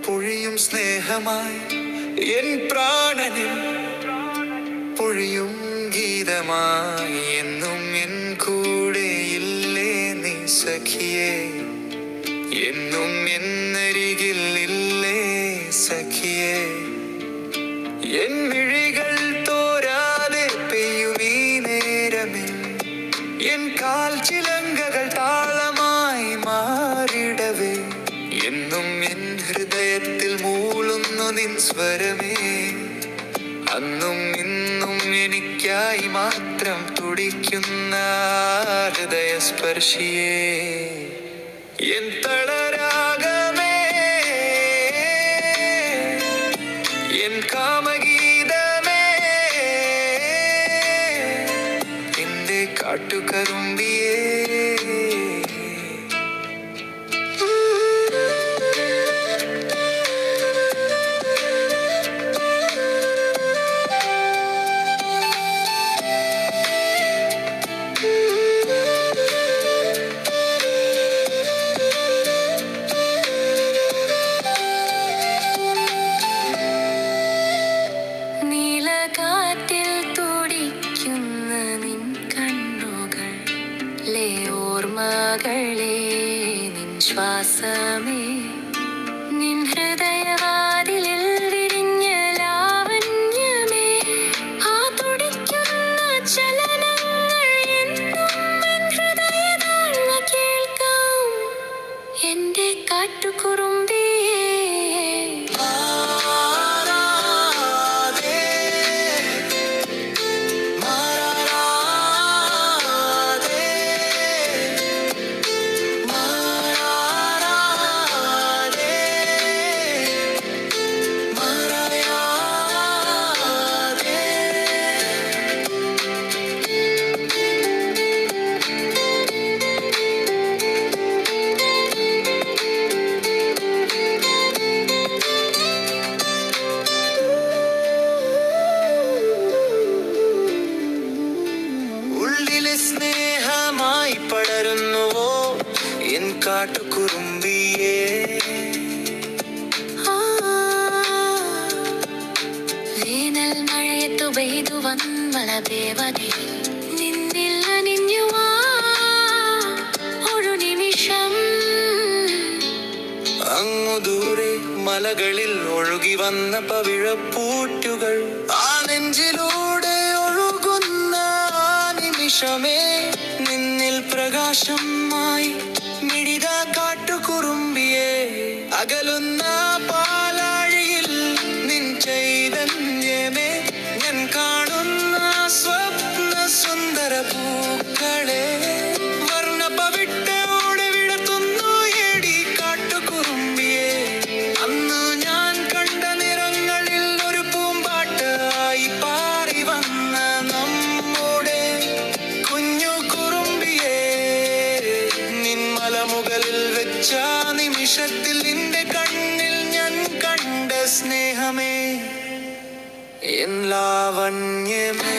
പൊഴിയും സ്നേഹമായി എൻ പ്രാണനിൽ പൊഴിയും ഗീതമായി എന്നും എൻ കൂടെയില്ലേ നീ സഖിയേ, എന്നും എന്നരികിൽ ഇല്ലേ സഖിയേ. എൻ മിഴികൾ തോരാതെ പെയ്യും ഈ നേരമിൽ എൻ കാൽ ചിലങ്കകൾ താളമായി മാറിടവേ എന്നും എൻ ഹൃദയത്തിൽ മൂളുന്നു നിൻ സ്വരമേ. അന്നും ഇന്നും എനിക്കായി മാത്രം തുടിക്കുന്ന ഹൃദയസ്പർശിയേ, എൻ തളരാഗമേ, എൻ കാമഗീതമേ, എന്റെ കാട്ടുകറുമ്പിയേ. ഓർമ്മകളെ നിൻ ശ്വാസമേ, നിൻ ഹൃദയവാതിലിൽ വിരിഞ്ഞ ലാവണ്യമേ, ആ തുടിക്കുന്ന ചലനങ്ങൾ എന്നും എൻ ഹൃദയതാഴ്വ കേൾക്കാം എന്റെ കാട്ടുകുറുമ്പിയേ. സ്നേഹമായി പടരുന്നുവോ എൻ കാട്ടുകുറുമ്പിയേ. വേനൽ മഴയത്തു പെയ്തു വന്നള ദേവതേ, നിന്നിൽ അണിഞ്ഞുവാ ഒരു നിമിഷം. അങ്ങു ദൂരെ മലകളിൽ ഒഴുകി വന്ന പവിഴപ്പൂറ്റുകൾ ആ നെഞ്ചിലൂടെ ഒഴുകുന്ന നിമിഷമേ, നിന്നിൽ പ്രകാശമായി മിഴിത കാട്ടുകുറുമ്പിയേ. അകലുന്ന പാലാഴിയിൽ നിൻ ചൈതന്യമേ, ഞാൻ കാണുന്ന സ്വപ്ന സുന്ദര പൂക്കളെ വർണ്ണപ്പവിട്ടോടെ വിടത്തുന്നു ഏടി കാട്ടുകുറുമ്പിയേ. അന്ന് ഞാൻ കണ്ട നിറങ്ങളിൽ ഒരു പൂമ്പാട്ടായി പാറി വന്ന നമ്മുടെ കുഞ്ഞു കുറുമ്പിയേ. നിൻ മലമുകളിൽ വെച്ച നിമിഷത്തിൽ നിന്റെ കണ്ണിൽ ഞാൻ കണ്ട സ്നേഹമേ, എൻ ലാവണ്യമേ.